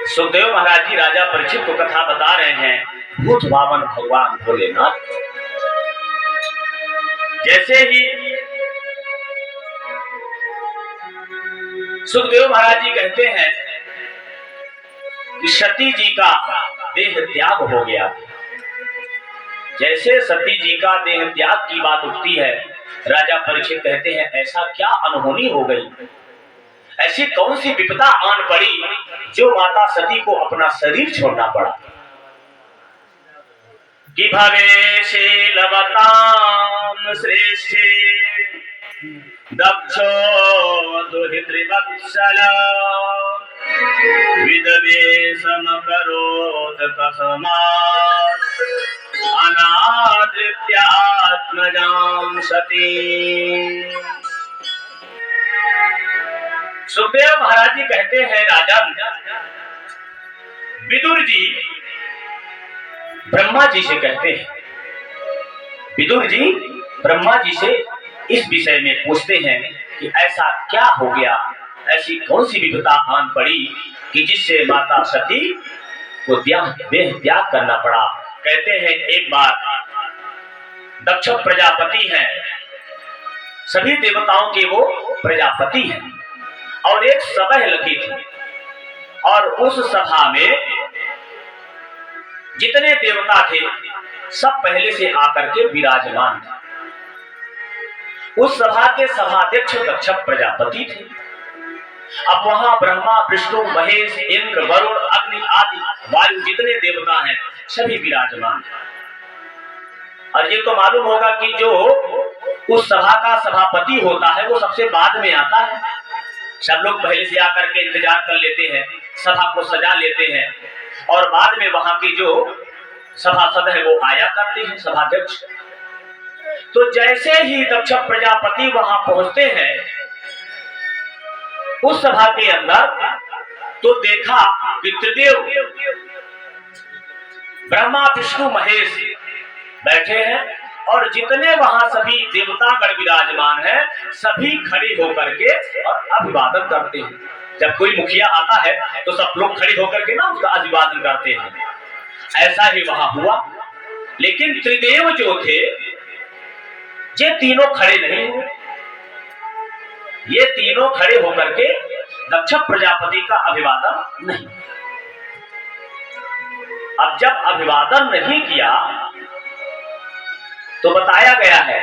सुखदेव महाराज जी राजा परीक्षित को कथा बता रहे हैं। भूत भावन भगवान भोलेनाथ जैसे ही सुखदेव महाराज जी कहते हैं कि सती जी का देह त्याग हो गया। जैसे सती जी का देह त्याग की बात उठती है, राजा परीक्षित कहते हैं ऐसा क्या अनहोनी हो गई, ऐसी कौन सी विपदा आन पड़ी जो माता सती को अपना शरीर छोड़ना पड़ा। कि भवेशीलवतां श्रेष्ठे दक्षो दुहितृवत्सल विदवे समकरोत कसमात् अनादृत्यात्मजां सती। सुखदेव महाराज जी कहते हैं राजा विदुर जी ब्रह्मा जी से कहते हैं, विदुर जी ब्रह्मा जी से इस विषय में पूछते हैं कि ऐसा क्या हो गया, ऐसी कौन सी विपदा आन पड़ी कि जिससे माता सती को देह त्याग करना पड़ा। कहते हैं एक बार दक्ष प्रजापति हैं, सभी देवताओं के वो प्रजापति हैं, और एक सभा लगी थी और उस सभा में जितने देवता थे सब पहले से आकर के विराजमान थे। उस सभा के सभाध्यक्ष दक्ष प्रजापति थे। अब वहां ब्रह्मा विष्णु महेश इंद्र वरुण अग्नि आदि वायु जितने देवता हैं सभी विराजमान हैं। और ये तो मालूम होगा कि जो उस सभा का सभापति होता है वो सबसे बाद में आता है। सब लोग पहले से आकर के इंतजार कर लेते हैं, सभा को सजा लेते हैं, और बाद में वहां की जो सभासद है वो आया करते हैं, सभाध्यक्ष। तो जैसे ही दक्ष प्रजापति वहां पहुंचते हैं उस सभा के अंदर, तो देखा कि त्रिदेव ब्रह्मा विष्णु महेश बैठे हैं और जितने वहां सभी देवतागण विराजमान हैं सभी खड़े होकर के और अभिवादन करते हैं। जब कोई मुखिया आता है तो सब लोग खड़े होकर के ना उसका अभिवादन करते हैं, ऐसा ही वहां हुआ। लेकिन त्रिदेव जो थे ये तीनों खड़े नहीं हुए, ये तीनों खड़े होकर के दक्ष प्रजापति का अभिवादन नहीं। अब जब अभिवादन नहीं किया तो बताया गया है,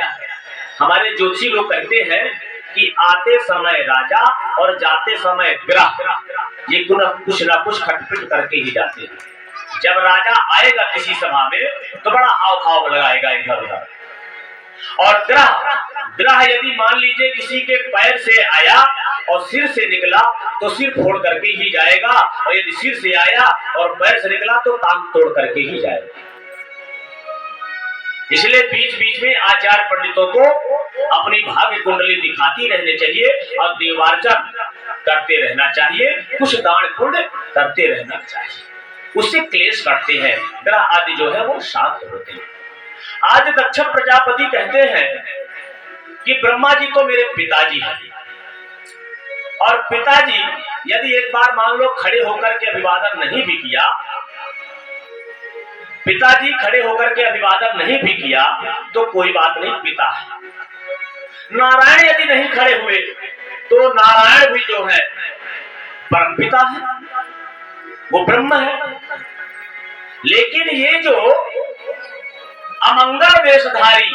हमारे ज्योतिषी लोग कहते हैं कि आते समय राजा और जाते समय ग्रह ये कुछ ना कुछ खटपिट करके ही जाते हैं। जब राजा आएगा किसी सभा में तो बड़ा हाव भाव लगाएगा इधर उधर, और ग्रह यदि मान लीजिए किसी के पैर से आया और सिर से निकला तो सिर फोड़ करके ही जाएगा, और यदि सिर से आया और पैर से निकला तो टांग तोड़ करके ही जाएगा। इसलिए बीच बीच में आचार्य पंडितों को अपनी भाग्य कुंडली दिखाती रहनी चाहिए और देवार्चन करते रहना चाहिए, कुछ दान पुण्य करते रहना चाहिए, उससे क्लेश करते हैं, ग्रह आदि जो है वो शांत होते हैं। आज दक्ष प्रजापति कहते हैं कि ब्रह्मा जी तो मेरे पिताजी हैं, और पिताजी यदि एक बार मान लो खड़े होकर के अभिवादन नहीं भी किया, पिताजी खड़े होकर के अभिवादन नहीं भी किया तो कोई बात नहीं, पिता है। नारायण यदि नहीं खड़े हुए तो नारायण भी जो है परम पिता है, वो ब्रह्म है। लेकिन ये जो अमंगल वेशधारी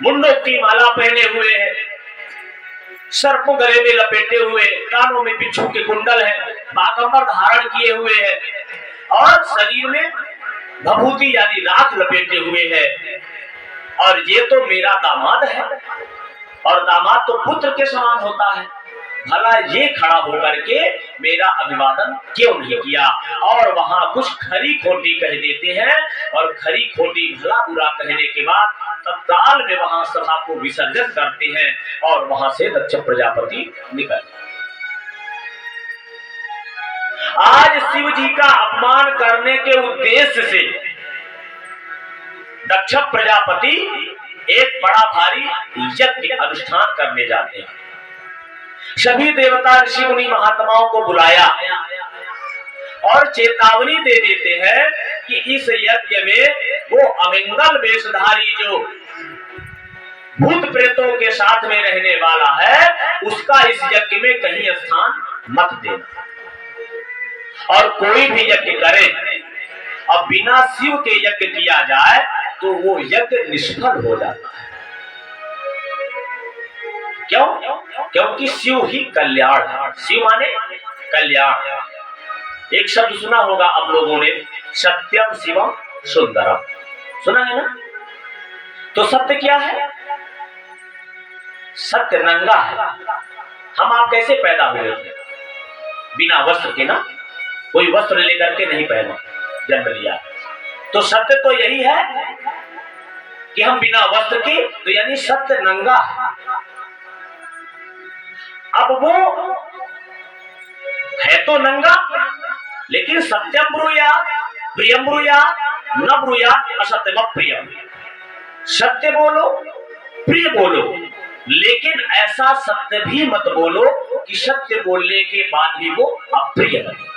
मुंडों की माला पहने हुए हैं, सर्प गले में लपेटे हुए, कानों में बिच्छू के कुंडल है, बागंबर धारण किए हुए हैं और शरीर में भभूति यानी राख लपेटे हुए है, और ये तो मेरा दामाद है, और दामाद तो पुत्र के समान होता है, भला ये खड़ा होकर के मेरा अभिवादन क्यों नहीं किया। और वहां कुछ खरी खोटी कह देते हैं, और खरी खोटी भला बुरा कहने के बाद तत्काल में वहां सभा को विसर्जन करते हैं और वहां से दक्ष प्रजापति निकल। आज शिव जी का अपमान करने के उद्देश्य से दक्ष प्रजापति एक बड़ा भारी यज्ञ अनुष्ठान करने जाते हैं। सभी देवता ऋषि मुनि महात्माओं को बुलाया और चेतावनी दे देते हैं कि इस यज्ञ में वो अमंगल वेशधारी जो भूत प्रेतों के साथ में रहने वाला है उसका इस यज्ञ में कहीं स्थान मत देना। और कोई भी यज्ञ करे और बिना शिव के यज्ञ किया जाए तो वो यज्ञ निष्फल हो जाता है। क्यों? क्योंकि शिव ही कल्याण है। शिव माने कल्याण। एक शब्द सुना होगा आप लोगों ने, सत्यम शिवम सुंदरम, सुना है ना? तो सत्य क्या है? सत्य नंगा है। हम आप कैसे पैदा हुए थे? बिना वस्त्र के ना, कोई वस्त्र लेकर के नहीं पहना, जन्म लिया। तो सत्य तो यही है कि हम बिना वस्त्र के, तो यानी सत्य नंगा है। अब वो है तो नंगा, लेकिन सत्यम ब्रूयात् प्रियम ब्रूयात् न ब्रूयात् असत्यम प्रियम। सत्य बोलो, प्रिय बोलो, लेकिन ऐसा सत्य भी मत बोलो कि सत्य बोलने के बाद भी वो अप्रिय लगे।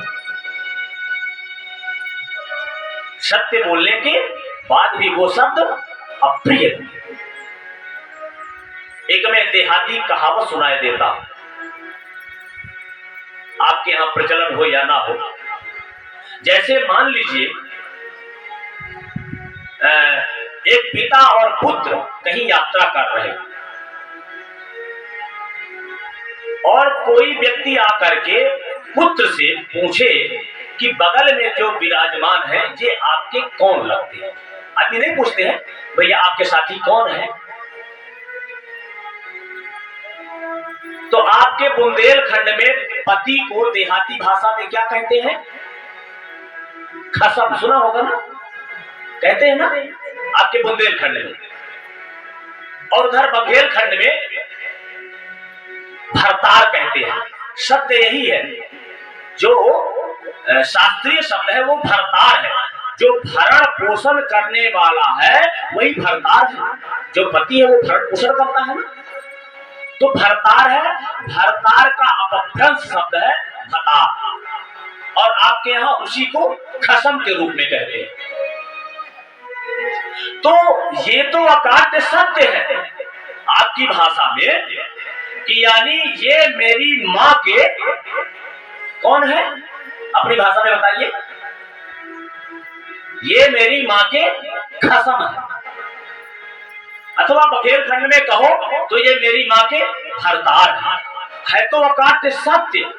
सत्य बोलने के बाद भी वो शब्द अप्रिय लगे। एक मैं देहाती कहावत सुनाई देता हूं, आपके यहां प्रचलन हो या ना हो। जैसे मान लीजिए एक पिता और पुत्र कहीं यात्रा कर रहे हैं और कोई व्यक्ति आकर के पुत्र से पूछे कि बगल में जो विराजमान है ये आपके कौन लगते हैं। आदमी नहीं पूछते हैं भैया आपके साथी कौन है, तो आपके बुंदेलखंड में पति को देहाती भाषा में क्या कहते हैं? खसम, सुना होगा ना, कहते हैं ना आपके बुंदेलखंड में। और उधर बघेलखंड में भरतार कहते हैं। शब्द यही है, जो शास्त्रीय शब्द है वो भरतार है। जो भरण पोषण करने वाला है वही भरतार है। जो पति है वो भरण पोषण करता है ना, तो भरतार है। भरतार का अपभ्रंश शब्द है भतार, और आपके यहां उसी को खसम के रूप में कहते हैं। तो ये तो अकाट्य सत्य है आपकी भाषा में कि यानी ये मेरी मां के कौन है, अपनी भाषा में बताइए। ये मेरी मां के खसम है, अथवा बघेलखंड में कहो तो ये मेरी मां के भरतार है। तो अकाट्य सत्य,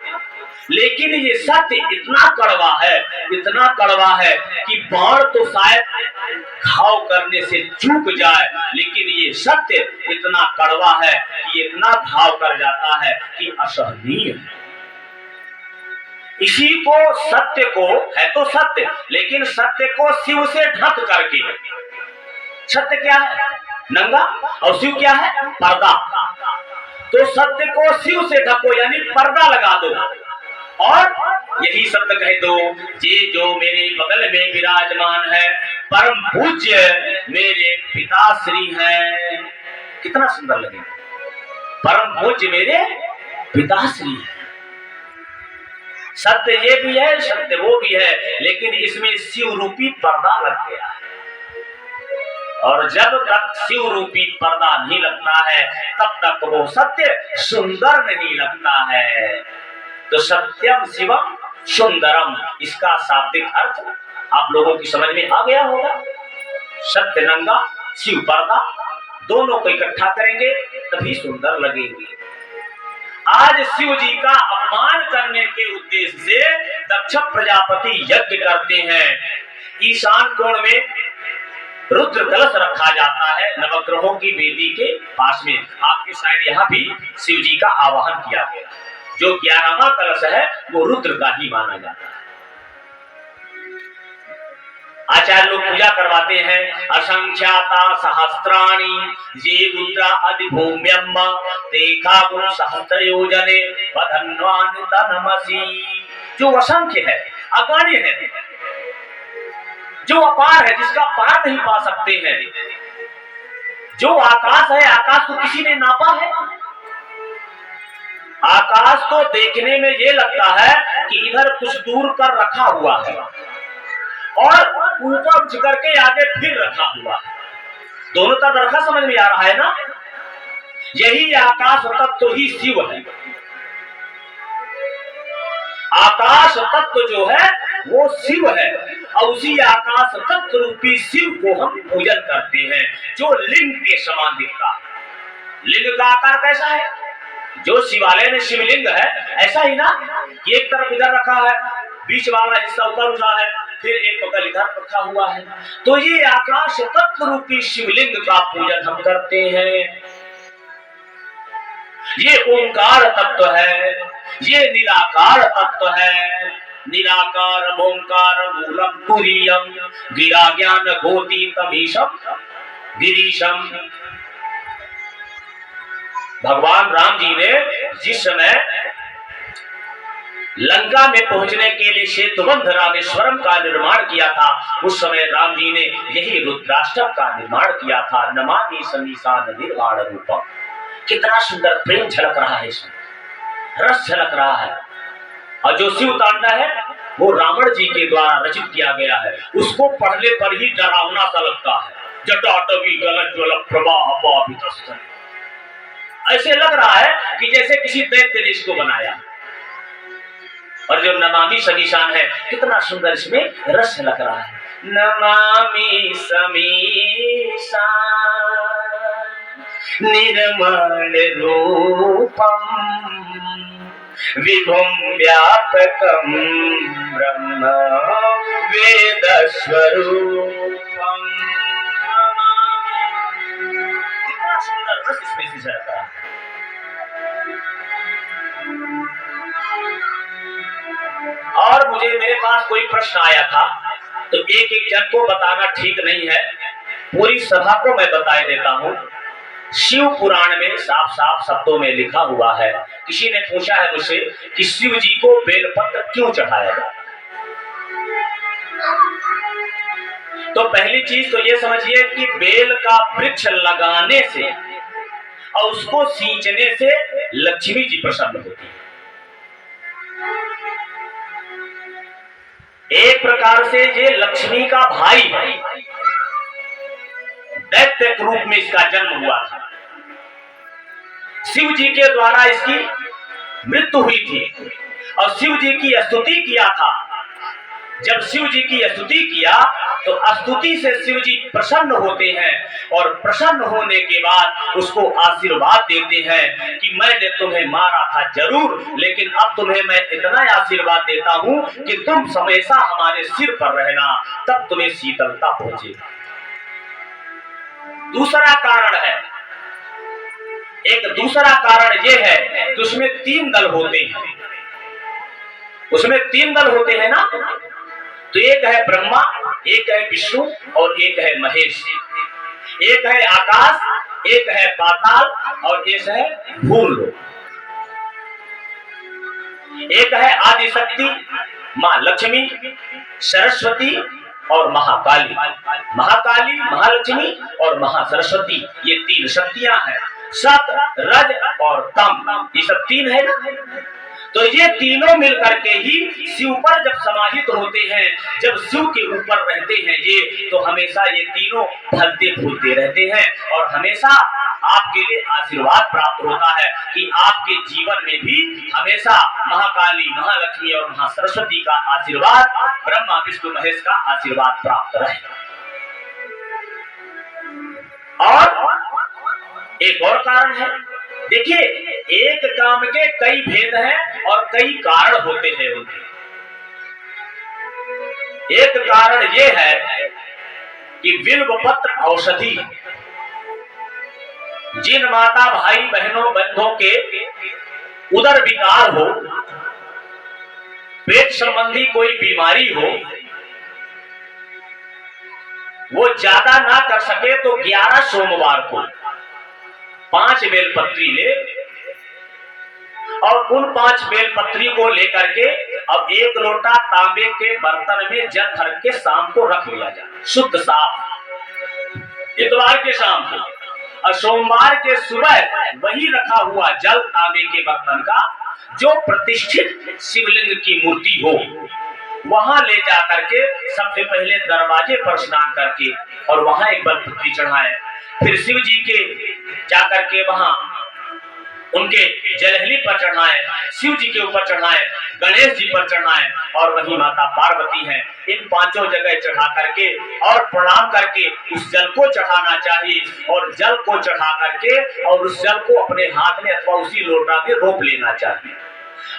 लेकिन ये सत्य इतना कड़वा है, इतना कड़वा है कि बाण तो शायद घाव करने से चूक जाए, लेकिन ये सत्य इतना कड़वा है कि इतना घाव कर जाता है कि असहनीय है। इसी को, सत्य को, है तो सत्य, लेकिन सत्य को शिव से ढक करके, सत्य क्या है? नंगा, और शिव क्या है? पर्दा। तो सत्य को शिव से ढको यानी पर्दा लगा दो और यही शब्द कह दो, ये जो मेरे बगल में विराजमान है परम पूज्य मेरे पिताश्री हैं। कितना सुंदर लगेगा, परम पूज्य मेरे पिताश्री है। सत्य ये भी है, सत्य वो भी है, लेकिन इसमें शिव रूपी पर्दा लग गया है। और जब तक शिव रूपी पर्दा नहीं लगता है तब तक वो सत्य सुंदर नहीं लगता है। तो सत्यम शिवम सुंदरम, इसका शाब्दिक अर्थ आप लोगों की समझ में आ गया होगा। सत्य नंगा, शिव पर्दा, दोनों को इकट्ठा करेंगे तभी सुंदर लगेंगे। आज शिव जी का अपमान करने के उद्देश्य से दक्ष प्रजापति यज्ञ करते हैं। ईशान कोण में रुद्र कलश रखा जाता है नवग्रहों की वेदी के पास में। आपके शायद यहाँ भी शिव जी का आवाहन किया गया। जो 11वां कलश है वो रुद्र का ही माना जाता है। आचार्य लोग पूजा करवाते हैं। असंख्याता सहस्त्राणि ये रुद्रा अधिभूम्यम देखा गुण सहस्त्र योजने वधन्वान्वित नमसी। जो असंख्य है, अगण्य है, जो अपार है, जिसका पार नहीं पा सकते हैं। जो आकाश है, आकाश को किसी ने नापा है? आकाश तो देखने में ये लगता है कि इधर कुछ दूर पर रखा हुआ है और ऊपर उठ करके आगे फिर रखा हुआ है, दोनों तरफ रखा, समझ में आ रहा है ना। यही आकाश तत्व ही शिव है। आकाश तत्व जो है वो शिव है और उसी आकाश तत्व रूपी शिव को हम पूजन करते हैं, जो लिंग के समान दिखता है। लिंग का आकार कैसा है? जो शिवालय में शिवलिंग है ऐसा ही ना, एक तरफ इधर रखा है, बीच वाला हिस्सा ऊपर उठा है, फिर एक बगल इधर रखा हुआ है। तो ये आकाश तत्व रूपी शिवलिंग का पूजन हम करते हैं। ये ओंकार तत्व है, ये निराकार तत्व है। निराकार ओंकार मूलम तुरीयम गिरा ज्ञान गोती तमीशम गिरीशम। भगवान राम जी ने जिस समय लंका में पहुंचने के लिए सेतुबंध रामेश्वरम का निर्माण किया था, उस समय राम जी ने यही रुद्राष्टक का निर्माण किया था। नमामि समीसान निर्वाण रूपम। कितना सुंदर प्रेम झलक रहा है इसमें, रस झलक रहा है। और जो शिव तांडव है वो रावण जी के द्वारा रचित किया गया है। उसको पढ़ने पर ही डरावना सा लगता है। जटाटवी गलत ज्वल प्रवाह, ऐसे लग रहा है कि जैसे किसी दैत्य ने इसको बनाया। और जो नमामि समीसान है, कितना सुंदर इसमें रस लग रहा है। नमामि समीसान निर्मल रूपम विभुम व्यापकम ब्रह्म वेद स्वरूपम। कितना सुंदर रस इसमें से झलक रहा है। और मुझे मेरे पास कोई प्रश्न आया था, तो एक एक जन को बताना ठीक नहीं है, पूरी सभा को मैं बताए देता हूं। शिव पुराण में साफ साफ शब्दों में लिखा हुआ है। किसी ने पूछा है मुझसे कि शिव जी को बेलपत्र क्यों चढ़ाया जाए। तो पहली चीज तो ये समझिए कि बेल का वृक्ष लगाने से और उसको सींचने से लक्ष्मी जी प्रसन्न होती है। एक प्रकार से ये लक्ष्मी का भाई है। दैत्य के रूप में इसका जन्म हुआ था। शिव जी के द्वारा इसकी मृत्यु हुई थी और शिव जी की स्तुति किया था। जब शिव जी की स्तुति किया तो स्तुति से शिव जी प्रसन्न होते हैं और प्रसन्न होने के बाद उसको आशीर्वाद देते हैं कि मैंने तुम्हें मारा था जरूर, लेकिन अब तुम्हें मैं इतना आशीर्वाद देता हूं कि तुम हमेशा हमारे सिर पर रहना, तब तुम्हें शीतलता पहुंचे। दूसरा कारण है, एक दूसरा कारण यह है कि उसमें 3 दल होते हैं। उसमें 3 दल होते हैं ना, तो एक है ब्रह्मा, एक है विष्णु और एक है महेश। एक है आकाश, एक है पाताल और एक है भूलोक। एक है आदिशक्ति मां लक्ष्मी, सरस्वती और महाकाली। महाकाली, महालक्ष्मी और महासरस्वती, ये 3 शक्तियां हैं। सत, रज और तम, ये सब 3 है ना। तो ये तीनों मिलकर के ही शिव पर जब समाहित होते हैं, जब शिव के ऊपर रहते हैं ये, तो हमेशा ये तीनों फलते फूलते रहते हैं और हमेशा आपके लिए आशीर्वाद प्राप्त होता है कि आपके जीवन में भी हमेशा महाकाली, महालक्ष्मी और महासरस्वती का आशीर्वाद, ब्रह्मा विष्णु महेश का आशीर्वाद प्राप्त रहे। और एक और कारण है, देखिए एक काम के कई भेद हैं और कई कारण होते हैं उनके। एक कारण यह है कि बिल्वपत्र औषधि, जिन माता भाई बहनों बंधुओं के उदर विकार हो, पेट संबंधी कोई बीमारी हो, वो ज्यादा ना कर सके तो 11 सोमवार को 5 बेलपत्री ले और उन 5 बेलपत्री को लेकर के अब 1 लोटा तांबे के बर्तन में जल भर के शाम को रख लिया जाए, शुद्ध साफ, इतवार के शाम को। सोमवार के सुबह वही रखा हुआ जल तांबे के बर्तन का जो प्रतिष्ठित शिवलिंग की मूर्ति हो वहां ले जा करके सबसे पहले दरवाजे पर स्नान करके और वहां एक बेलपत्री चढ़ाए, फिर शिव जी के जाकर के वहां उनके जलहली पर चढ़ाएं, शिव जी के ऊपर चढ़ाएं, गणेश जी पर चढ़ाएं और वही माता पार्वती हैं। इन पांचों जगह चढ़ा करके और प्रणाम करके उस जल को चढ़ाना चाहिए और जल को चढ़ा करके और उस जल को अपने हाथ में अथवा उसी लोटा में रोप लेना चाहिए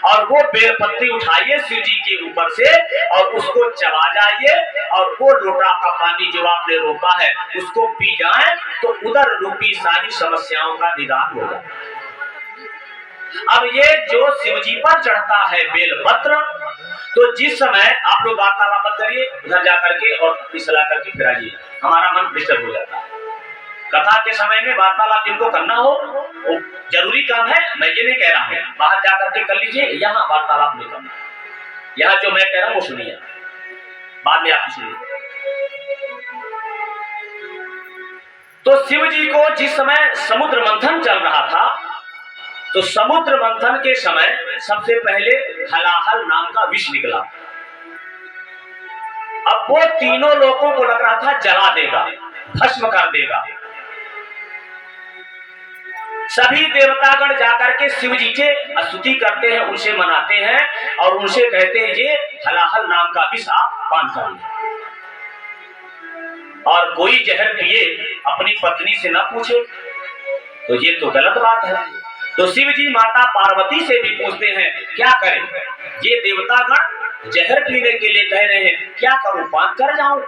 और वो बेलपत्री उठाइए शिव जी के ऊपर से और उसको चबा जाइए और वो लोटा का पानी जो आपने रोका है उसको पी जाए तो उदर रूपी सारी समस्याओं का निदान हो जाए। अब ये जो शिव जी पर चढ़ता है बेलपत्र, तो जिस समय आप लोग वार्तालाप मत करिए, उधर जाकर के और पिछला करके फिर आइए, हमारा मन डिस्टर्ब हो जाता है। कथा के समय में वार्तालाप जिनको करना हो वो जरूरी काम है, मैं ये नहीं कह रहा हूँ बाहर जाकर के कर लीजिए, यहाँ वार्तालाप नहीं करना, यहाँ जो मैं कह रहा हूँ वो सुनिए, बाद में आप सुनिए। तो शिव जी को जिस समय समुद्र मंथन चल रहा था तो समुद्र मंथन के समय सबसे पहले हलाहल नाम का विष निकला। अब वो तीनों लोगों को लग रहा था जला देगा, भस्म कर देगा। सभी देवतागण जाकर के शिव जी के स्तुति करते हैं, उनसे मनाते हैं और उनसे कहते हैं ये हलाहल नाम का विष आप पान करिए और कोई जहर पिए अपनी पत्नी से न पूछे, तो ये तो गलत बात है। तो शिव जी माता पार्वती से भी पूछते हैं क्या करें, ये देवतागण जहर पीने के लिए कह रहे हैं, क्या करूं, पान कर जाऊं।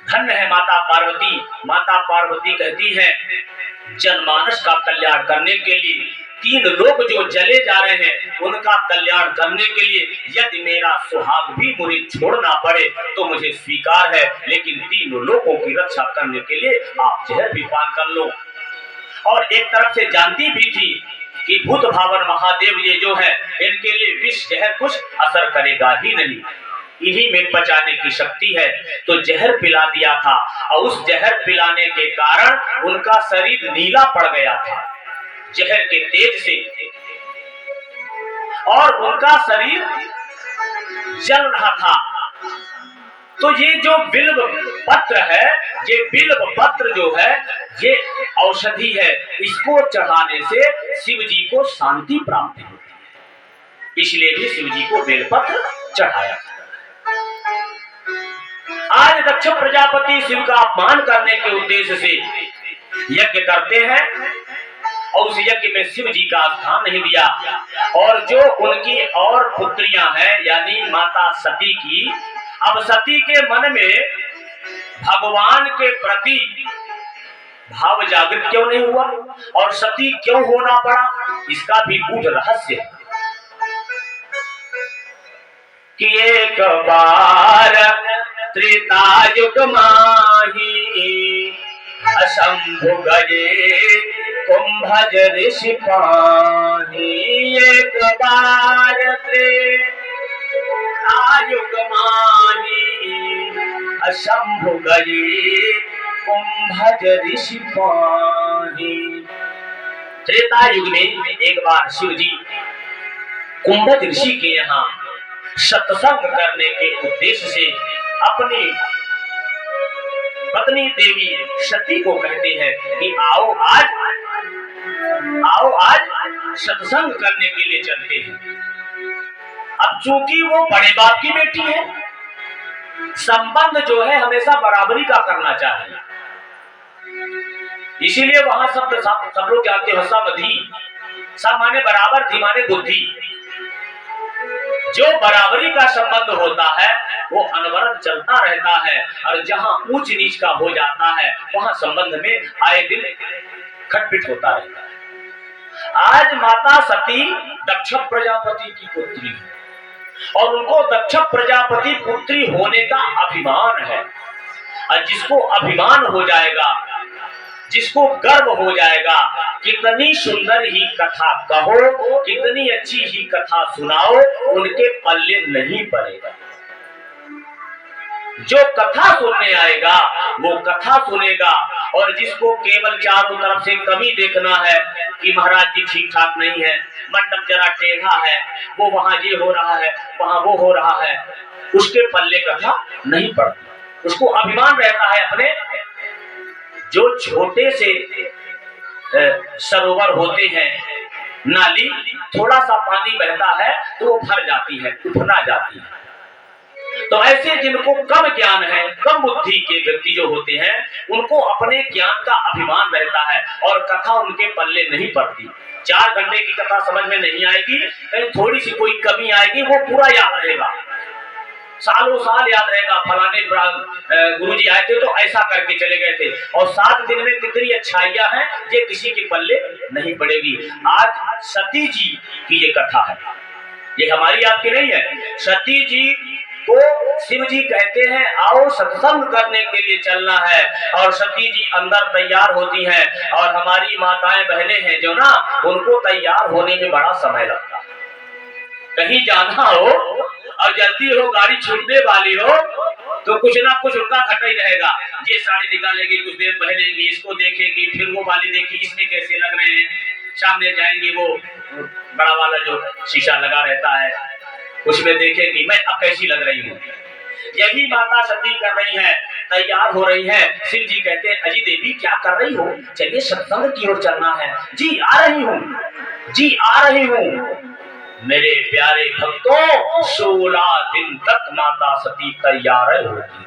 धन्य है माता पार्वती। माता पार्वती कहती है जनमानस का कल्याण करने के लिए, तीन लोग जो जले जा रहे हैं उनका कल्याण करने के लिए यदि मेरा सुहाग भी मुझे छोड़ना पड़े तो मुझे स्वीकार है, लेकिन तीनों लोगों की रक्षा करने के लिए आप जहर भी पान कर लो। और एक तरफ से जानती भी थी कि भूत भावन महादेव ये जो है इनके लिए विष जहर कुछ असर करेगा ही नहीं, इन्हीं में बचाने की शक्ति है, तो जहर पिला दिया था और उस जहर पिलाने के कारण उनका शरीर नीला पड़ गया था जहर के तेज से और उनका शरीर जल रहा था। तो ये जो बिल्व पत्र है, ये बिल्व पत्र जो है ये औषधि है, इसको चढ़ाने से शिव जी को शांति प्राप्त होती है, इसलिए भी शिव जी को बेलपत्र चढ़ाया। आज दक्ष प्रजापति शिव का अपमान करने के उद्देश्य से यज्ञ करते हैं और उस यज्ञ में शिव जी का स्थान नहीं दिया और जो उनकी और पुत्रियां हैं यानी माता सती की, अब सती के मन में भगवान के प्रति भाव जागृत क्यों नहीं हुआ और सती क्यों होना पड़ा, इसका भी गूढ़ रहस्य है कि एक बार त्रेतायुग माही अशंभु गए कुंभज ऋषि पानी। एक बार त्रेतायुग माही अशंभु गए कुंभज ऋषि पानी। त्रेता युग में एक बार शिव जी कुंभज ऋषि के यहाँ सत्संग करने के उद्देश्य से अपनी पत्नी देवी सती को कहते हैं कि आओ आज सत्संग करने के लिए चलते हैं। अब चूंकि वो बड़े बाप की बेटी है, संबंध जो है हमेशा बराबरी का करना चाहिए, इसीलिए वहां सब लोग जानते हो समधि, सब माने बराबर, धी माने बुद्धि। जो बराबरी का संबंध होता है वो अनवरत चलता रहता है और जहां ऊंच नीच का हो जाता है वहां संबंध में आए दिन खटपिट होता रहता है। आज माता सती दक्ष प्रजापति की पुत्री है और उनको दक्ष प्रजापति पुत्री होने का अभिमान है और जिसको अभिमान हो जाएगा, जिसको गर्व हो जाएगा, कितनी सुंदर ही कथा कहो, कितनी अच्छी ही कथा सुनाओ, उनके पल्ले नहीं पड़ेगा। जो कथा सुनने आएगा वो कथा सुनेगा, और जिसको केवल चारों तरफ से कमी देखना है कि महाराज जी ठीक ठाक नहीं है, मंडप जरा टेढ़ा है, वो वहां ये हो रहा है, वहां वो हो रहा है, उसके पल्ले कथा नहीं पड़ती। उसको अभिमान रहता है अपने, जो छोटे से सरोवर होते हैं, नाली, थोड़ा सा पानी बहता है तो वो भर जाती है, उफना जाती है। तो ऐसे जिनको कम ज्ञान है, कम बुद्धि के व्यक्ति जो होते हैं, उनको अपने ज्ञान का अभिमान रहता है और कथा उनके पल्ले नहीं पड़ती। 4 घंटे की कथा समझ में नहीं आएगी, कहीं थोड़ी सी कोई कमी आएगी, वो पूरा याद रहेगा, सालों साल याद रहेगा। फलाने गुरुजी आए थे तो ऐसा करके चले गए थे, और 7 दिन में कितनी अच्छाइयां हैं ये किसी के पल्ले नहीं पड़ेगी। आज सती जी की ये कथा है, ये हमारी आपकी नहीं है। सती जी को शिव जी कहते हैं आओ सत्संग करने के लिए चलना है, और सती जी अंदर तैयार होती हैं, और हमारी माताएं बहनें हैं जो ना, उनको तैयार होने में बड़ा समय लगता है। कहीं जाना हो और जल्दी हो, गाड़ी छूटने वाली हो, तो कुछ ना कुछ उनका घटा ही रहेगा। ये साड़ी निकालेगी, कुछ देर पहनेगी, इसको देखेगी, फिर वो वाली देखी इसमें कैसे लग रहे हैं, सामने जाएंगी, वो बड़ा वाला जो शीशा लगा रहता है उसमें देखेगी मैं अब कैसी लग रही हूँ। यही माता सती कर रही है, तैयार हो रही है। शिव जी कहते हैं अजी देवी क्या कर रही हो, चलिए सत्संग की ओर चलना है। जी आ रही हूँ, जी आ रही हूँ। मेरे प्यारे भक्तों, 16 दिन तक माता सती तैयार होती है।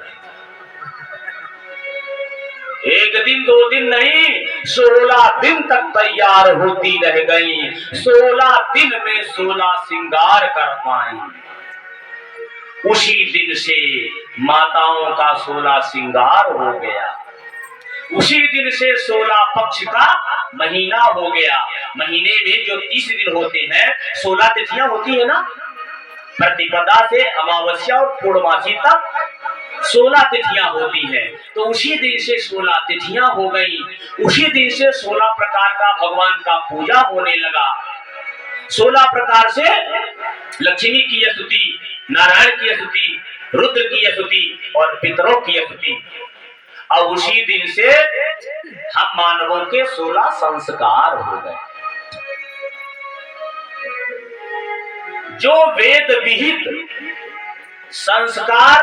1 दिन 2 दिन नहीं, 16 दिन तक तैयार होती रह गई। 16 दिन में 16 श्रृंगार कर पाई। उसी दिन से माताओं का 16 श्रृंगार हो गया। उसी दिन से 16 पक्ष का महीना हो गया। महीने में जो 30 दिन होते हैं, 16 तिथियां होती है ना, प्रतिपदा से अमावस्या और पूर्णमासी तक 16 तिथियां होती हैं। तो उसी दिन से 16 तिथियां हो गई। उसी दिन से 16 प्रकार का भगवान का पूजा होने लगा। 16 प्रकार से लक्ष्मी की स्तुति, नारायण की स्तुति, रुद्र की स्तुति और पितरों की स्तुति। और उसी दिन से हम मानवों के 16 संस्कार हो गए। जो वेद विहित संस्कार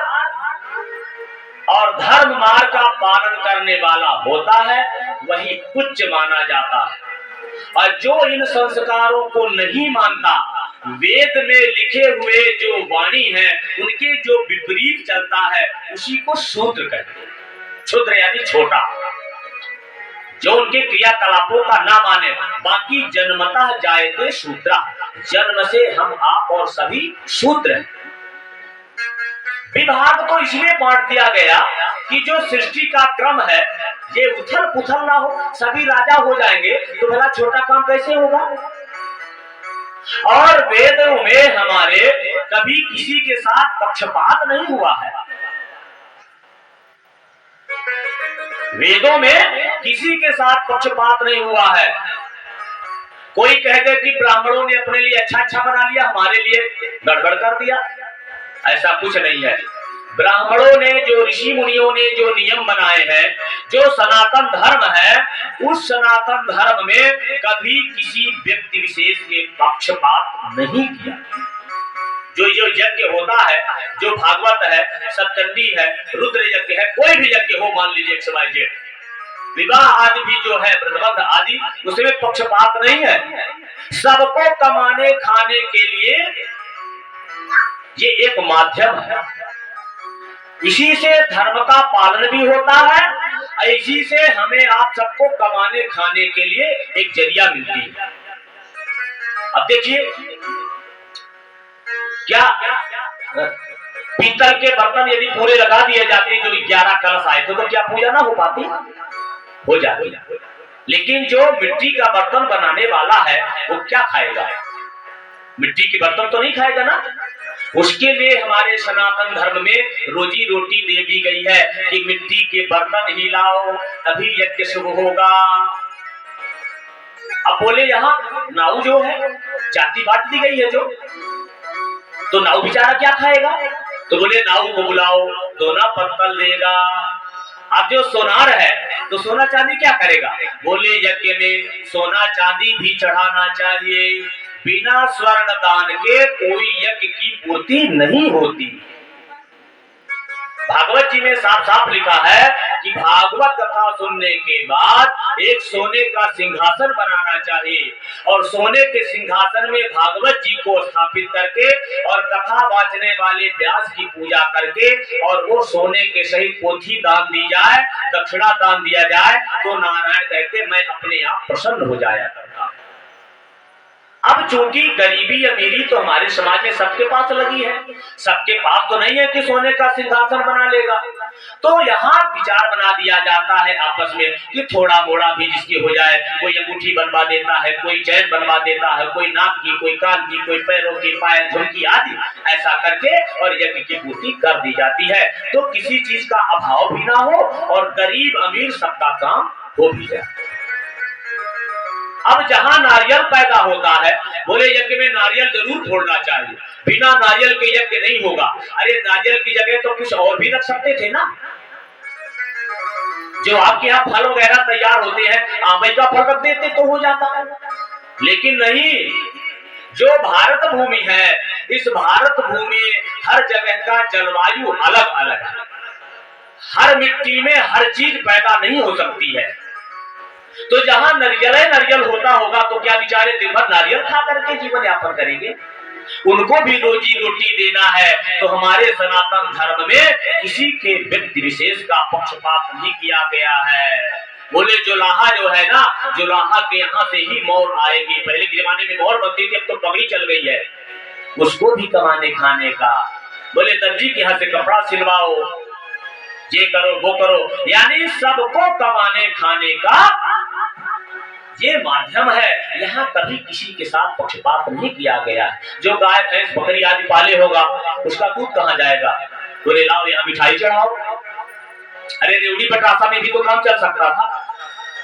और धर्म मार्ग का पालन करने वाला होता है वही उच्च माना जाता है, और जो इन संस्कारों को नहीं मानता, वेद में लिखे हुए जो वाणी है उनके जो विपरीत चलता है उसी को शूद्र कहते हैं। शूद्र यानी छोटा, जो उनके क्रियाकलापों का ना माने। बाकी जन्मतः जायते शूद्रा, जन्म से हम आप और सभी शूद्र हैं। विभाग को इसलिए बांट दिया गया कि जो सृष्टि का क्रम है ये उथल पुथल ना हो, सभी राजा हो जाएंगे तो भला छोटा काम कैसे होगा। और वेदों में हमारे कभी किसी के साथ पक्षपात नहीं हुआ है। वेदों में किसी के साथ पक्षपात नहीं हुआ है। कोई कह दे कि ब्राह्मणों ने अपने लिए अच्छा बना लिया, हमारे लिए गड़बड़ कर दिया, ऐसा कुछ नहीं है। ब्राह्मणों ने, जो ऋषि मुनियों ने जो नियम बनाए हैं, जो सनातन धर्म है, उस सनातन धर्म में कभी किसी व्यक्ति विशेष के पक्षपात नहीं किया। जो यज्ञ होता है, जो भागवत है, सप्तंडी है, रुद्र यज्ञ है, कोई भी यज्ञ हो, मान लीजिए XYZ, विवाह आदि भी जो है, व्रतबंध आदि, उसमें पक्षपात नहीं है। सबको कमाने खाने के लिए ये एक माध्यम है। इसी से धर्म का पालन भी होता है, इसी से हमें आप सबको कमाने खाने के लिए एक जरिया मिलती है। अब देखिए क्या पीतल के बर्तन यदि पूरे लगा दिए जाते, जो 11 कलश आए थे, तो क्या पूजा ना हो पाती? हो जाती। लेकिन जो मिट्टी का बर्तन बनाने वाला है वो क्या खाएगा? मिट्टी के बर्तन तो नहीं खाएगा ना। उसके लिए हमारे सनातन धर्म में रोजी रोटी दे दी गई है कि मिट्टी के बर्तन ही लाओ तभी यज्ञ शुभ होगा। अब बोले यहाँ नाऊ जो है जाति बांट दी गई है, जो तो नाऊ बेचारा क्या खाएगा? तो बोले नाऊ को बुलाओ, दोना पत्तल देगा। अब जो सोनार है तो सोना चांदी क्या करेगा? बोले यज्ञ में सोना चांदी भी चढ़ाना चाहिए, बिना स्वर्ण दान के कोई यज्ञ की पूर्ति नहीं होती। भागवत जी में साफ साफ लिखा है कि भागवत कथा सुनने के बाद एक सोने का सिंहासन बनाना चाहिए और सोने के सिंहासन में भागवत जी को स्थापित करके और कथा वाचने वाले व्यास की पूजा करके और वो सोने के सहित पोथी दान दी जाए, दक्षिणा दान दिया जाए तो नारायण कहते मैं अपने आप प्रसन्न हो जाया करता। अब चूंकि गरीबी अमीरी तो हमारे समाज में सबके पास लगी है, सबके पास तो नहीं है कि सोने का सिंहासन बना लेगा, तो यहाँ विचार बना दिया जाता है आपस में कि थोड़ा मोड़ा भी जिसकी हो जाए, कोई अंगूठी बनवा देता है, कोई चैन बनवा देता है, कोई नाक की, कोई कान की, कोई पैरों की, पायल, झुमकी आदि ऐसा करके और यज्ञ की पूर्ति कर दी जाती है, तो किसी चीज का अभाव भी ना हो और गरीब अमीर सबका काम हो भी जाए। अब जहां नारियल पैदा होता है, बोले यज्ञ में नारियल जरूर फोड़ना चाहिए, बिना नारियल के यज्ञ नहीं होगा। अरे नारियल की जगह तो कुछ और भी रख सकते थे ना, जो आपके यहाँ फल वगैरह तैयार होते हैं, आंवले का फल रख देते तो हो जाता है, लेकिन नहीं। जो भारत भूमि है, इस भारत भूमि हर जगह का जलवायु अलग अलग है, हर मिट्टी में हर चीज पैदा नहीं हो सकती है, तो जहां नारियल होता होगा तो क्या बेचारे दिन भर नारियल खा करके जीवन यापन करेंगे? उनको भी रोजी रोटी देना है, तो हमारे सनातन धर्म में किसी के व्यक्ति विशेष का पक्षपात नहीं किया गया है। बोले जुलाहा जो है ना, जुलाहा के यहाँ से ही मोर आएगी। पहले के जमाने में मोर बनती थी, अब तो पगड़ी चल गई है, उसको भी कमाने खाने का। बोले दर्जी के यहाँ से कपड़ा सिलवाओ, ये करो वो करो, यानी सबको कमाने खाने का ये माध्यम है। यहाँ कभी किसी के साथ पक्षपात नहीं किया गया है। जो गाय भैंस बकरी आदि पाले होगा उसका दूध कहाँ जाएगा? बोले लाओ यहाँ मिठाई चढ़ाओ। अरे रेवड़ी पटासा में भी तो काम चल सकता था,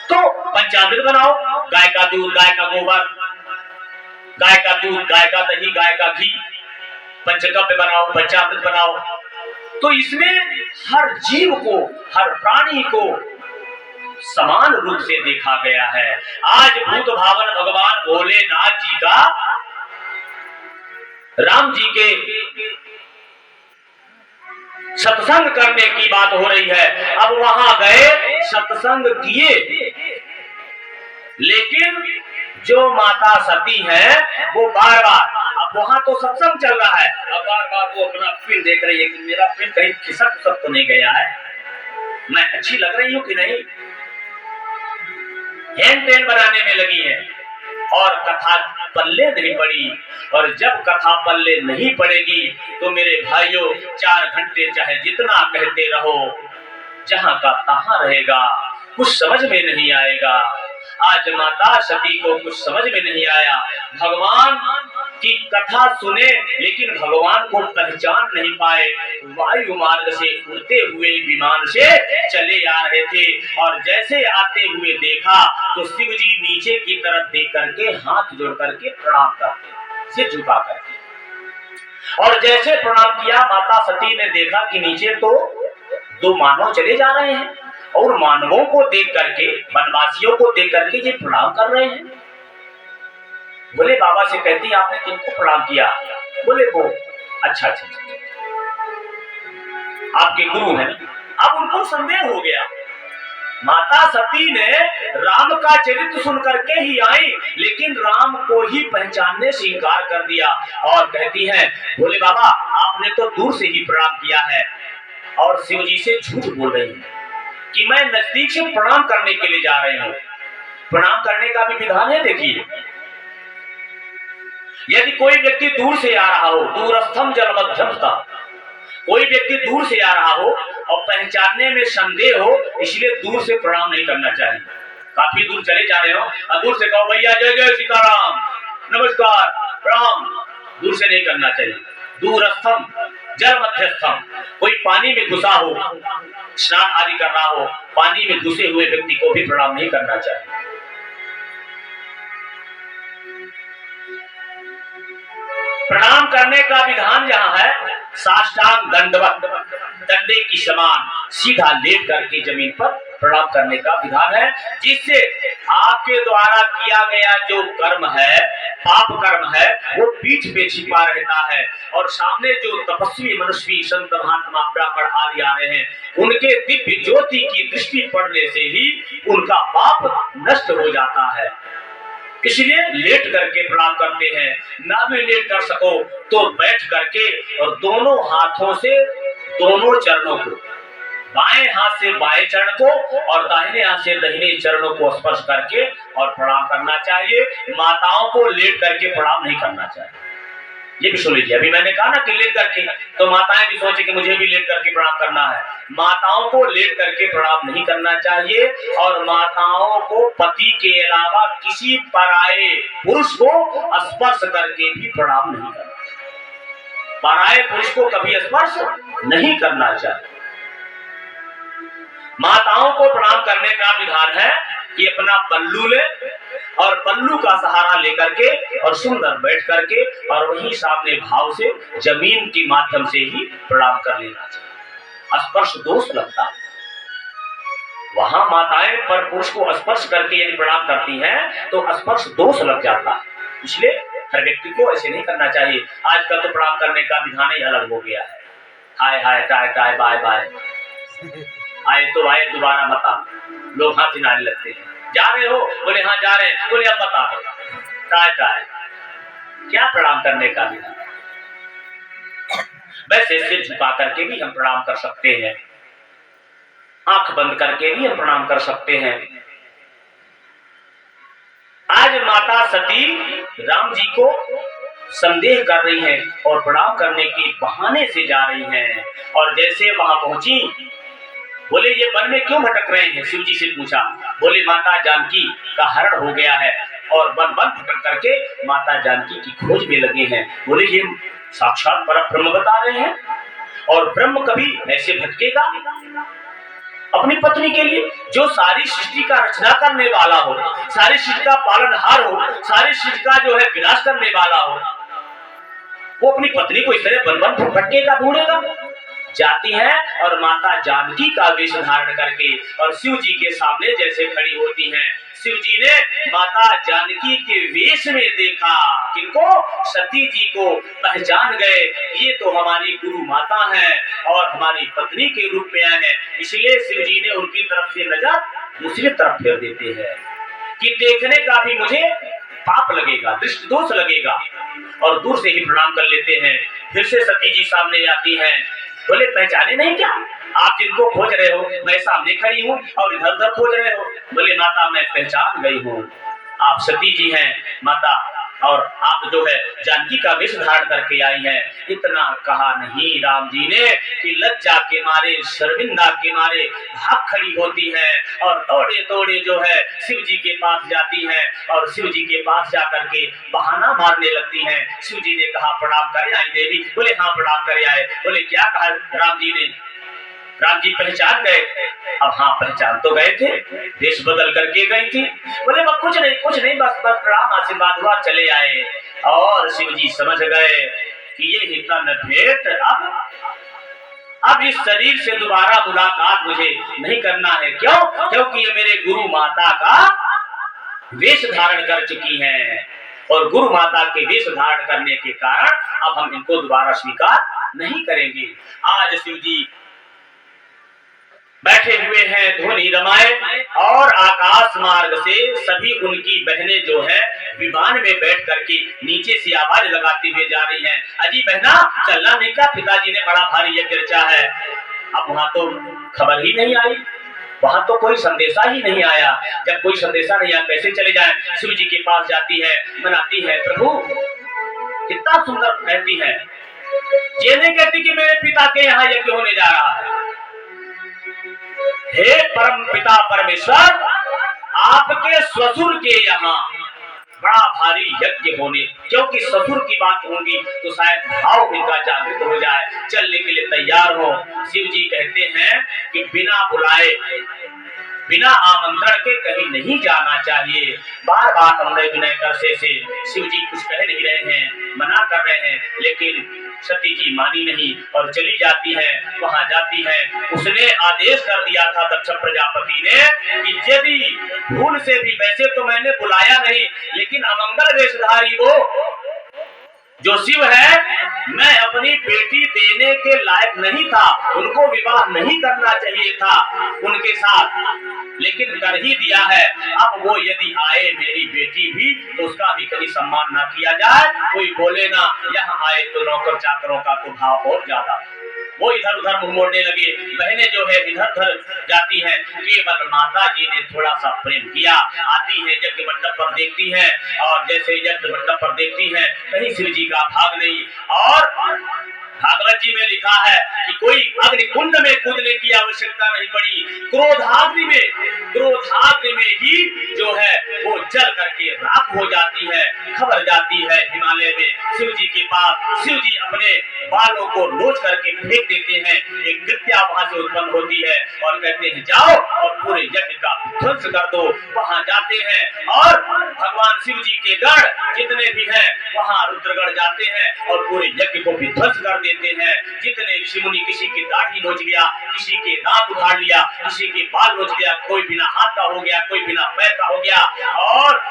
तो पंचामृत बनाओ, गाय का दूध, गाय का गोबर, गाय का दूध, गाय का दही, गाय का घी, पंचगव्य बनाओ, पंचामृत बनाओ। तो इसमें हर जीव को, हर प्राणी को समान रूप से देखा गया है। आज भूत भावन भगवान भोलेनाथ जी का राम जी के सत्संग करने की बात हो रही है। अब वहां गए, सत्संग किए, लेकिन जो माता सती है वो बार बार, अब वहां तो सत्संग चल रहा है, अब बार बार वो अपना पिंड देख रही है कि मेरा पिंड कहीं खिसक तो नहीं गया है, मैं अच्छी लग रही हूं कि नहीं। हैंड पेन बनाने में लगी है और कथा पल्ले नहीं पड़ी। और जब कथा पल्ले नहीं पड़ेगी तो मेरे भाइयों 4 घंटे चाहे जितना कहते रहो, जहां का तहां रहेगा, कुछ समझ में नहीं आएगा। आज माता सती को कुछ समझ में नहीं आया, भगवान की कथा सुने लेकिन भगवान को पहचान नहीं पाए। वायु मार्ग से उड़ते हुए विमान से चले आ रहे थे और जैसे आते हुए देखा तो शिव जी नीचे की तरफ देख करके हाथ जोड़ करके प्रणाम करते, सिर झुका करके, और जैसे प्रणाम किया माता सती ने देखा कि नीचे तो 2 मानव चले जा रहे हैं और मानवों को देख करके, वनवासियों को देख करके ये प्रणाम कर रहे हैं। बोले बाबा से कहती आपने किनको प्रणाम किया? बोले वो अच्छा, आपके गुरु हैं। अब उनको संदेह हो गया। माता सती ने राम का चरित्र सुन करके ही आई, लेकिन राम को ही पहचानने से इनकार कर दिया और कहती है बोले बाबा आपने तो दूर से ही प्रणाम किया है और शिव जी से झूठ बोल रही है कि मैं नजदीक से प्रणाम करने के लिए जा रही हूँ। प्रणाम करने का भी विधान है। देखिए, यदि कोई व्यक्ति दूर से आ रहा हो, दूरस्थम जलमध्यमता, कोई व्यक्ति दूर से आ रहा हो और पहचानने में संदेह हो, इसलिए दूर से प्रणाम नहीं करना चाहिए। काफी दूर चले जा रहे हो और दूर से कहो भैया जय जय सीताराम, नमस्कार, प्रणाम, दूर से नहीं करना चाहिए। दूरस्थम जल मध्यस्थम, कोई पानी में घुसा हो, स्नान आदि कर रहा हो, पानी में घुसे हुए व्यक्ति को भी प्रणाम नहीं करना चाहिए। प्रणाम करने का विधान जहाँ है, साष्टांग दंडवत, डंडे की समान सीधा लेट करके जमीन पर प्रणाम करने का विधान है, जिससे आपके द्वारा किया गया जो कर्म है, पाप कर्म है, वो पीठ पे छिपा रहता है। और सामने जो तपस्वी मनुष्य संत महात्मा ब्राह्मण आदि आ रहे हैं, उनके दिव्य ज्योति की दृष्टि पड़ने से ही उनका पाप नष्ट हो जाता है। इसलिए लेट करके प्रणाम करते हैं। ना भी लेट कर सको तो बैठ करके और दोनों हाथों से दोनों चरणों को, बाएं हाथ से बाएं चरण को और दाहिने हाथ से दाहिने चरणों को स्पर्श करके और प्रणाम करना चाहिए। माताओं को लेट करके प्रणाम नहीं करना चाहिए। ये भी सुन लीजिए, अभी मैंने कहा ना कि लेट करके, तो माताएं भी सोचे कि मुझे भी लेट करके प्रणाम करना है। माताओं को लेट करके प्रणाम नहीं करना चाहिए और माताओं को पति के अलावा किसी पराये पुरुष को स्पर्श करके भी प्रणाम नहीं करना चाहिए। पराये पुरुष को कभी स्पर्श नहीं करना चाहिए। माताओं को प्रणाम करने का विधान है कि अपना पल्लू ले और पल्लू का सहारा लेकर के और सुंदर बैठ करके और वहीं सामने भाव से जमीन के माध्यम से ही प्रणाम कर लेना चाहिए। स्पर्श दोष लगता है। वहां माताएं पर पुरुष को स्पर्श करके यदि प्रणाम करती हैं तो स्पर्श दोष लग जाता है। इसलिए हर व्यक्ति को ऐसे नहीं करना चाहिए। आजकल तो प्रणाम करने का विधान ही अलग हो गया है। हाय हाय टाय टाय बाय बाय, आए तो आए दोबारा मत आ, लोग हाथ हिलाने लगते हैं। जा रहे हो, बोले हाँ जा रहे हैं, बोले अब मत आ, टाय टाय। क्या प्रणाम करने का विधान? वैसे सिर झुका करके भी हम प्रणाम कर सकते हैं, आंख बंद करके भी हम प्रणाम कर सकते हैं। आज माता सती राम जी को संदेह कर रही हैं और प्रणाम करने के बहाने से जा रही हैं। और जैसे वहां पहुंची, बोले ये वन में क्यों भटक रहे हैं? शिव जी से पूछा। बोले माता जानकी का हरण हो गया है और वन वन भटक करके माता जानकी की खोज में लगे हैं। बोले ये साक्षात परब्रह्म बता रहे हैं, और ब्रह्म कभी ऐसे भटकेगा अपनी पत्नी के लिए? जो सारी सृष्टि का रचना करने वाला हो, सारी सृष्टि का पालनहार हो, सारी सृष्टि का जो है विनाश करने वाला हो, वो अपनी पत्नी को इस तरह वन वन भटकेगा, ढूंढेगा? जाती है और माता जानकी का वेश धारण करके और शिव जी के सामने जैसे खड़ी होती हैं। शिव जी ने माता जानकी के वेश में देखा, किनको? सती जी को पहचान गए, ये तो हमारी गुरु माता है और हमारी पत्नी के रूप में आए हैं। इसलिए शिव जी ने उनकी तरफ से नजर दूसरी तरफ फेर देते हैं कि देखने का भी मुझे पाप लगेगा, दृष्टि दोष लगेगा, और दूर से ही प्रणाम कर लेते हैं। फिर से सती जी सामने आती हैं। बोले पहचाने नहीं क्या? आप जिनको खोज रहे हो, मैं सामने खड़ी हूँ और इधर उधर खोज रहे हो। बोले माता मैं पहचान गई हूँ, आप सती जी हैं माता, और आप जो है जानकी का वेश धारण करके आई हैं। इतना कहा नहीं राम जी ने कि लज्जा के मारे, शर्मिंदा के मारे भाग खड़ी होती हैं और दौड़े दौड़े जो है शिव जी के पास जाती हैं और शिव जी के पास जाकर के बहाना मारने लगती हैं। शिव जी ने कहा प्रणाम करे आई देवी? बोले हाँ प्रणाम करे आए। बोले क्या कहा राम जी ने? राम जी पहचान गए? अब हाँ पहचान तो गए थे, देश बदल करके गई थी। बोले कुछ नहीं बस प्रणाम आशीर्वाद हुआ, चले आए। और शिव जी समझ गए कि ये ही तन भेंट, अब इस शरीर से दोबारा मुलाकात मुझे नहीं करना है। क्यों? क्योंकि ये मेरे गुरु माता का वेश धारण कर चुकी हैं और गुरु माता के वेश धारण करने के कारण अब हम इनको दोबारा स्वीकार नहीं करेंगे। आज शिव जी बैठे हुए हैं ध्वनि रमाए और आकाश मार्ग से सभी उनकी बहनें जो है विमान में बैठ करके नीचे से आवाज लगाती हुए जा रही हैं, अजी बहना चलना नहीं क्या? पिताजी ने बड़ा भारी यज्ञ रचा है। अब वहां तो खबर ही नहीं आई, वहां तो कोई संदेशा ही नहीं आया। जब कोई संदेशा नहीं आया कैसे चले जाए? शिव जी के पास जाती है, मनाती है, प्रभु कितना सुंदर कहती है, ये नहीं कहती कि मेरे पिता के यहाँ यज्ञ होने जा रहा है। हे परम पिता परमेश्वर, आपके ससुर के यहाँ बड़ा भारी यज्ञ होने, क्योंकि ससुर की बात होगी तो शायद भाव इनका जागृत हो जाए, चलने के लिए तैयार हो। शिव जी कहते हैं कि बिना बुलाए बिना आमंत्रण के कहीं नहीं जाना चाहिए। बार बार हमने विनय करने से शिव जी कुछ कह नहीं रहे हैं, मना कर रहे हैं, लेकिन सती जी मानी नहीं और चली जाती है। वहां जाती है, उसने आदेश कर दिया था दक्ष प्रजापति ने कि यदि भूल से भी, वैसे तो मैंने बुलाया नहीं, लेकिन अमंगल वेशधारी वो जो शिव है, मैं अपनी बेटी देने के लायक नहीं था, उनको विवाह नहीं करना चाहिए था उनके साथ, लेकिन कर ही दिया है। अब वो यदि आए मेरी बेटी भी, तो उसका भी कहीं सम्मान ना किया जाए, कोई बोले ना यहाँ आए तो नौकर चाकरों का तो भाव और ज्यादा। वो इधर उधर मुंह मोड़ने लगे। बहनें जो है इधर उधर जाती हैं, केवल माता जी ने थोड़ा सा प्रेम किया। आती है यज्ञ मंडप पर, देखती है, और जैसे यज्ञ मंडप पर देखती है कहीं शिव जी का भाग नहीं। और भागवत जी में लिखा है कि कोई अग्निकुंड में कूदने की आवश्यकता नहीं पड़ी, क्रोधाग्नि में ही जो है वो जल करके राख हो जाती है। खबर जाती है हिमालय में शिव जी के पास। शिव जी अपने बालों को नोच करके फेंक देते हैं, एक कृत्या वहां से उत्पन्न होती है और कहते हैं जाओ और पूरे यज्ञ का ध्वंस कर दो। वहां जाते हैं और भगवान शिव जी के गढ़ जितने भी हैं वहां रुद्रगढ़ जाते हैं और पूरे यज्ञ को भी ध्वंस कर देते हैं। जितने ऋषि मुनि, किसी की दाढ़ी नोच लिया, किसी के दांत उखाड़ लिया, किसी के बाल नोच लिया, कोई बिना हाथ का हो गया, कोई बिना पैर का हो गया, और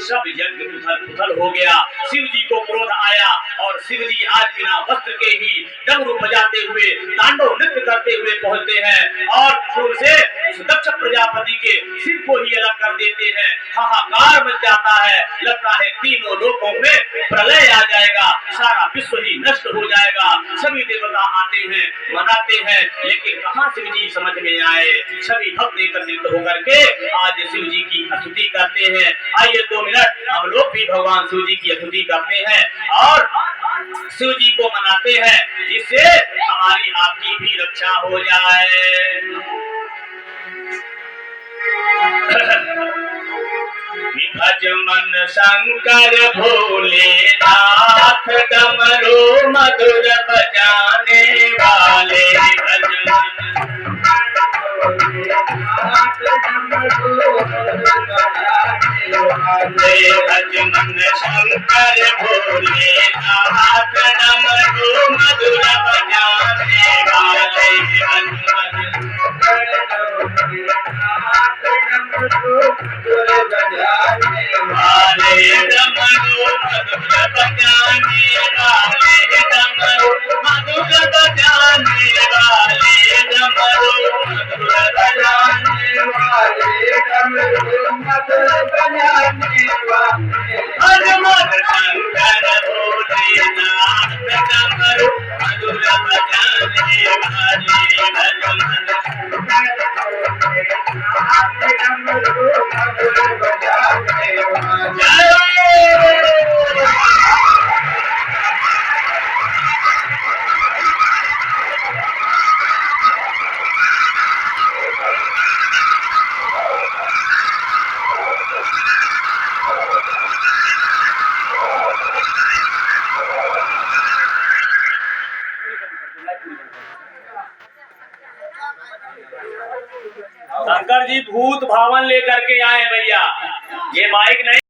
सब यज्ञ उथल हो गया। शिव जी को क्रोध आया और शिव जी आज बिना वस्त्र के ही डमरू बजाते हुए, तांडव नृत्य करते हुए पहुंचते हैं और फूल से दक्ष प्रजापति के सिर को ही अलग कर देते हैं। हाहाकार मच जाता है, लगता है तीनों लोकों में प्रलय आ जाएगा, सारा विश्व ही नष्ट हो जाएगा। सभी देवता आते हैं, मनाते हैं, लेकिन कहां शिव जी समझ में आए। सभी भक्त एकत्रित होकर के आज शिव जी की स्तुति करते हैं। आइए 2 मिनट हम लोग भी भगवान शिव जी की स्तुति करते हैं और शिव जी को मनाते हैं, जिससे हमारी आपकी भी रक्षा हो जाए। भज मन शंकर भोलेनाथ, डमरू मधुर बजाने वाले। भज मन शंकर भोलेनाथ, डमरू मधुर बजाने वाले। डमरू मधुर बजाने वाले, डमरू मधुर बजाने वाले, डमरू मधुर बजाने वाले, डमरू मधुर बजाने वाले। भज मन शंकर भोलेनाथ, डमरू मधुर बजाने वाले। भज मन शंकर जी भूत भावन लेकर के आए भैया, ये माइक नहीं।